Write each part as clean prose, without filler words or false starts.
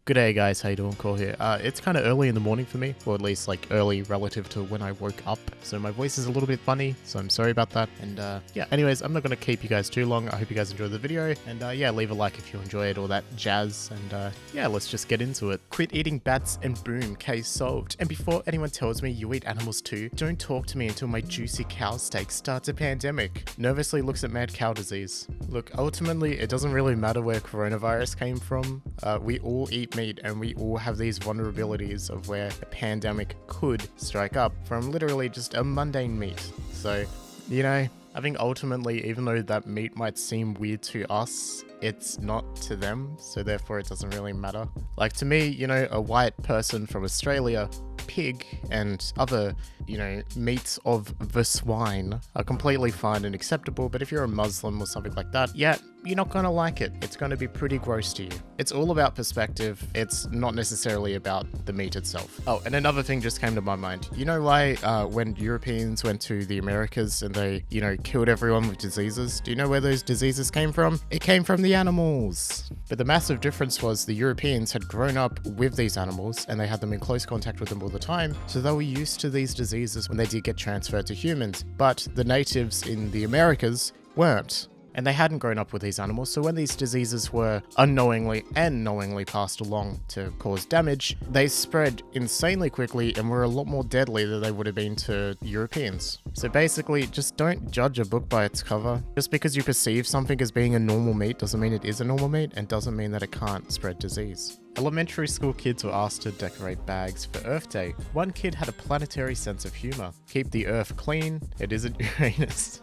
Good day, guys. How you doing? Cole here. It's kind of early in the morning for me, or at least like early relative to when I woke up. So my voice is a little bit funny, so I'm sorry about that. And yeah, anyways, I'm not going to keep you guys too long. I hope you guys enjoyed the video. And yeah, leave a like if you enjoy it, all that jazz. And yeah, let's just get into it. Quit eating bats and boom, case solved. And before anyone tells me you eat animals too, don't talk to me until my juicy cow steak starts a pandemic. Nervously looks at mad cow disease. Look, ultimately, it doesn't really matter where coronavirus came from. We all eat meat and we all have these vulnerabilities of where a pandemic could strike up from literally just a mundane meat. So, you know, I think ultimately, even though that meat might seem weird to us, it's not to them, so therefore it doesn't really matter. Like to me, you know, a white person from Australia, pig and other, you know, meats of the swine are completely fine and acceptable, but if you're a Muslim or something like that, yeah, you're not gonna like it. It's gonna be pretty gross to you. It's all about perspective. It's not necessarily about the meat itself. Oh, and another thing just came to my mind. You know why when Europeans went to the Americas and they, you know, killed everyone with diseases? Do you know where those diseases came from? It came from the animals. But the massive difference was the Europeans had grown up with these animals and they had them in close contact with them all the time, so they were used to these diseases when they did get transferred to humans. But the natives in the Americas weren't. And they hadn't grown up with these animals, so when these diseases were unknowingly and knowingly passed along to cause damage, they spread insanely quickly and were a lot more deadly than they would have been to Europeans. So basically, just don't judge a book by its cover. Just because you perceive something as being a normal meat doesn't mean it is a normal meat, and doesn't mean that it can't spread disease. Elementary school kids were asked to decorate bags for Earth Day. One kid had a planetary sense of humor. Keep the Earth clean, it isn't Uranus.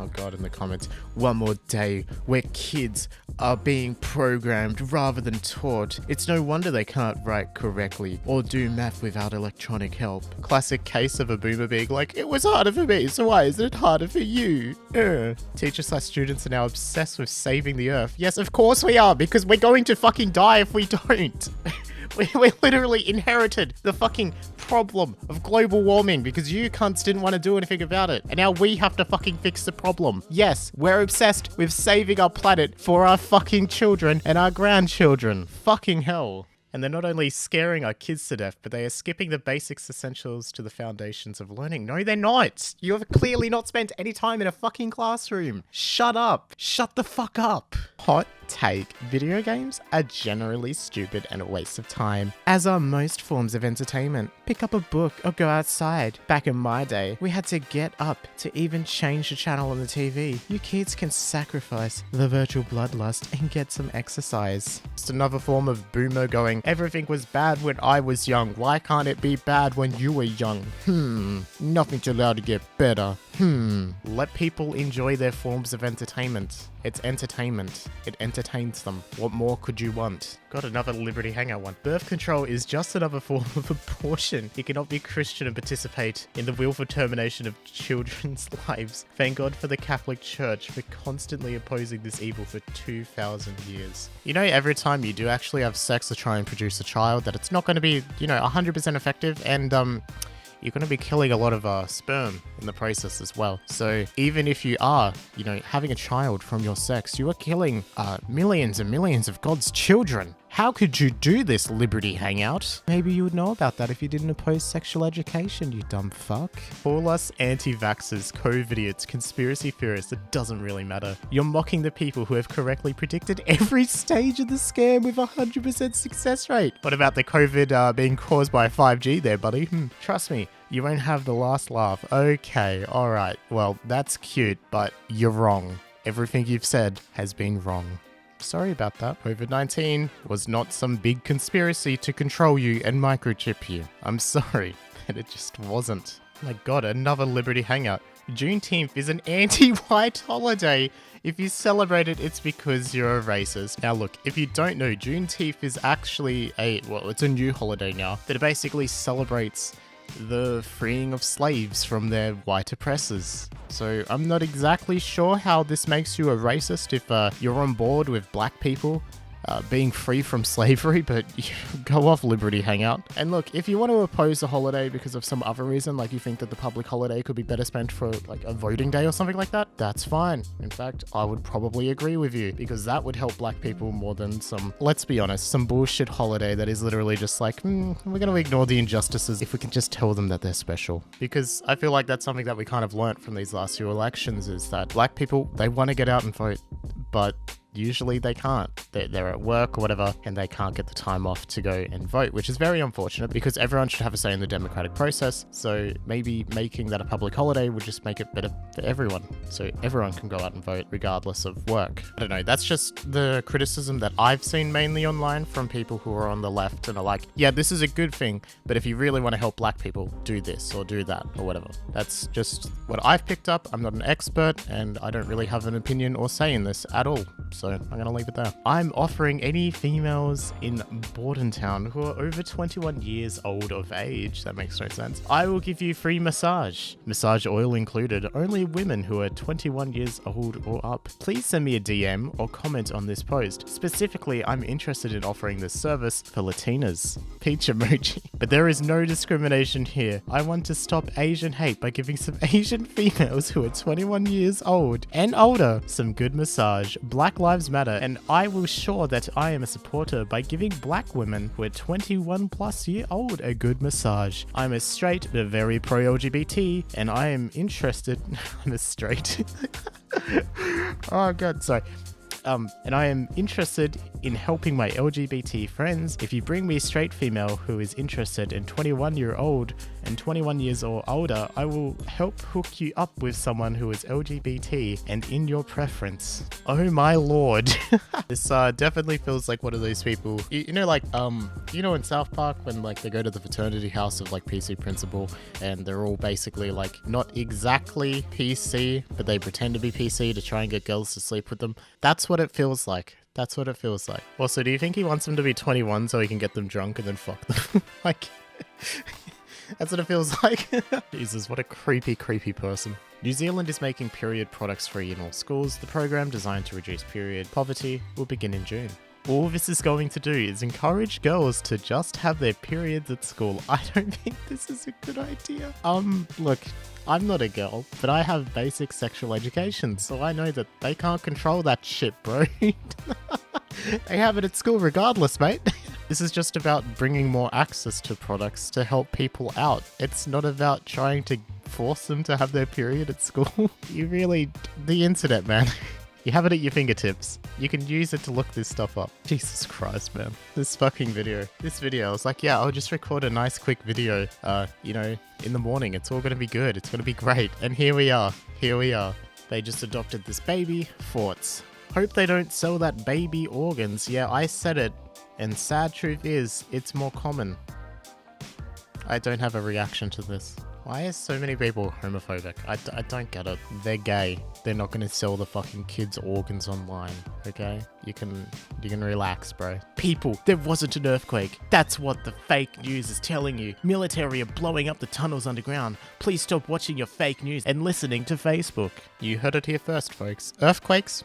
Oh god, in the comments, one more day where kids are being programmed rather than taught. It's no wonder they can't write correctly or do math without electronic help. Classic case of a boomer being like, it was harder for me, so why is it harder for you? Teachers/students are now obsessed with saving the Earth. Yes, of course we are, because we're going to fucking die if we don't. We literally inherited the fucking problem of global warming because you cunts didn't want to do anything about it. And now we have to fucking fix the problem. Yes, we're obsessed with saving our planet for our fucking children and our grandchildren. Fucking hell. And they're not only scaring our kids to death, but they are skipping the basics essentials to the foundations of learning. No, they're not. You have clearly not spent any time in a fucking classroom. Shut up. Shut the fuck up. Hot take. Video games are generally stupid and a waste of time, as are most forms of entertainment. Pick up a book or go outside. Back in my day, we had to get up to even change the channel on the TV. You kids can sacrifice the virtual bloodlust and get some exercise. Just another form of boomer going, everything was bad when I was young. Why can't it be bad when you were young? Nothing's allowed to get better. Let people enjoy their forms of entertainment. It's entertainment. It entertains them. What more could you want? Got another Liberty Hangout one. Birth control is just another form of abortion. You cannot be Christian and participate in the willful termination of children's lives. Thank God for the Catholic Church for constantly opposing this evil for 2,000 years. You know, every time you do actually have sex to try and produce a child, that it's not going to be, you know, 100% effective, and you're going to be killing a lot of sperm in the process as well. So even if you are, you know, having a child from your sex, you are killing millions and millions of God's children. How could you do this, Liberty Hangout? Maybe you would know about that if you didn't oppose sexual education, you dumb fuck. All us anti-vaxxers, COVID-idiots, conspiracy theorists, it doesn't really matter. You're mocking the people who have correctly predicted every stage of the scam with a 100% success rate. What about the COVID being caused by 5G there, buddy? Trust me, you won't have the last laugh. Okay, alright. Well, that's cute, but you're wrong. Everything you've said has been wrong. Sorry about that. COVID-19 was not some big conspiracy to control you and microchip you. I'm sorry, but it just wasn't. My god, another Liberty Hangout. Juneteenth is an anti-white holiday. If you celebrate it, it's because you're a racist. Now look, if you don't know, Juneteenth is actually it's a new holiday now that basically celebrates the freeing of slaves from their white oppressors. So I'm not exactly sure how this makes you a racist if you're on board with black people being free from slavery, but go off, Liberty Hangout. And look, if you want to oppose a holiday because of some other reason, like you think that the public holiday could be better spent for like a voting day or something like that, that's fine. In fact, I would probably agree with you because that would help black people more than some, let's be honest, some bullshit holiday that is literally just like, we're going to ignore the injustices if we can just tell them that they're special. Because I feel like that's something that we kind of learnt from these last few elections is that black people, they want to get out and vote, but usually they can't. They're at work or whatever, and they can't get the time off to go and vote, which is very unfortunate because everyone should have a say in the democratic process. So maybe making that a public holiday would just make it better for everyone. So everyone can go out and vote regardless of work. I don't know. That's just the criticism that I've seen mainly online from people who are on the left and are like, yeah, this is a good thing, but if you really want to help black people, do this or do that or whatever. That's just what I've picked up. I'm not an expert and I don't really have an opinion or say in this at all. So I'm going to leave it there. I'm offering any females in Bordentown who are over 21 years old of age, that makes no sense, I will give you free massage. Massage oil included. Only women who are 21 years old or up. Please send me a DM or comment on this post. Specifically, I'm interested in offering this service for Latinas. Peach emoji. But there is no discrimination here. I want to stop Asian hate by giving some Asian females who are 21 years old and older some good massage. Black Lives Matter, and I will show that I am a supporter by giving black women who are 21 plus year old a good massage. I'm a straight but very pro-LGBT, and I am interested. I'm a straight. Oh god, sorry. And I am interested in helping my LGBT friends. If you bring me a straight female who is interested in 21-year-old and 21 years or older, I will help hook you up with someone who is LGBT and in your preference. Oh my lord. This definitely feels like one of those people, you know, like, you know in South Park when like they go to the fraternity house of like PC principal and they're all basically like not exactly PC, but they pretend to be PC to try and get girls to sleep with them. That's what it feels like. That's what it feels like. Also, do you think he wants them to be 21 so he can get them drunk and then fuck them? Like, that's what it feels like. Jesus, what a creepy, creepy person. New Zealand is making period products free in all schools. The program, designed to reduce period poverty, will begin in June. All this is going to do is encourage girls to just have their periods at school. I don't think this is a good idea. Look, I'm not a girl, but I have basic sexual education, so I know that they can't control that shit, bro. They have it at school regardless, mate. This is just about bringing more access to products to help people out. It's not about trying to force them to have their period at school. You really... The internet, man. You have it at your fingertips. You can use it to look this stuff up. Jesus Christ, man. This fucking video. This video, I was like, yeah, I'll just record a nice quick video, you know, in the morning. It's all gonna be good. It's gonna be great. And here we are. Here we are. They just adopted this baby, Forts. Hope they don't sell that baby organs. Yeah, I said it. And sad truth is, it's more common. I don't have a reaction to this. Why are so many people homophobic? I don't get it. They're gay. They're not going to sell the fucking kids' organs online, okay? You can relax, bro. People, there wasn't an earthquake. That's what the fake news is telling you. Military are blowing up the tunnels underground. Please stop watching your fake news and listening to Facebook. You heard it here first, folks. Earthquakes?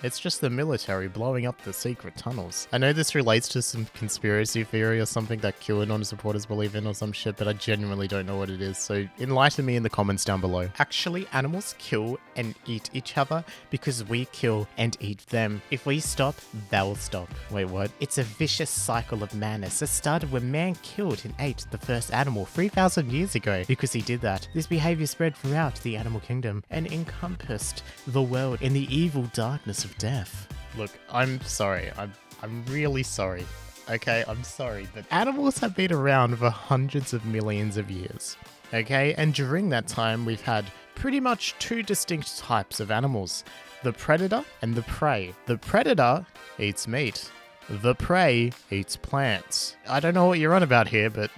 It's just the military blowing up the secret tunnels. I know this relates to some conspiracy theory or something that QAnon supporters believe in or some shit, but I genuinely don't know what it is, so enlighten me in the comments down below. Actually, animals kill and eat each other because we kill and eat them. If we stop, they'll stop. Wait, what? It's a vicious cycle of madness that started when man killed and ate the first animal 3,000 years ago. Because he did that, this behavior spread throughout the animal kingdom and encompassed the world in the evil darkness of death. Look, I'm sorry. I'm really sorry. Okay, I'm sorry, but animals have been around for hundreds of millions of years. Okay, and during that time, we've had pretty much two distinct types of animals: the predator and the prey. The predator eats meat. The prey eats plants. I don't know what you're on about here, but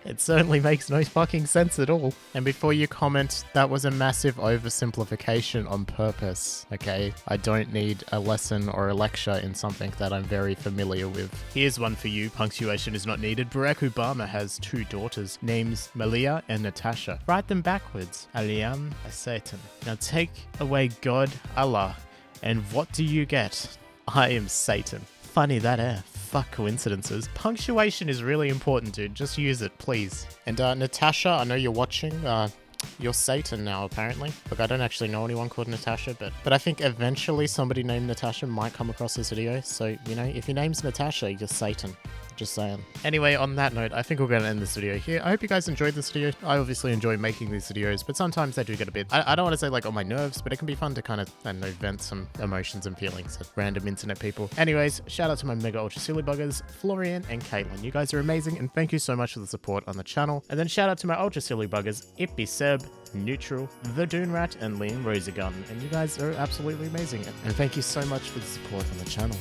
it certainly makes no fucking sense at all. And before you comment, that was a massive oversimplification on purpose, okay? I don't need a lesson or a lecture in something that I'm very familiar with. Here's one for you. Punctuation is not needed. Barack Obama has two daughters, names Malia and Natasha. Write them backwards. Aliam, a Satan. Now take away God, Allah, and what do you get? I am Satan. funny that, eh? Fuck coincidences. Punctuation is really important, dude. Just use it, please. And Natasha, I know you're watching. You're Satan now, apparently. Look, I don't actually know anyone called Natasha, but I think eventually somebody named Natasha might come across this video. So, you know, if your name's Natasha, you're Satan. Just saying. Anyway, on that note, I think we're going to end this video here. I hope you guys enjoyed this video. I obviously enjoy making these videos, but sometimes they do get a bit, I don't want to say like on my nerves, but it can be fun to kind of, I don't know, vent some emotions and feelings at random internet people. Anyways, shout out to my mega ultra silly buggers, Florian and Caitlin. You guys are amazing, and thank you so much for the support on the channel. And then shout out to my ultra silly buggers, Ippy Seb, Neutral, The Dune Rat, and Liam Rosegun. And you guys are absolutely amazing. And thank you so much for the support on the channel.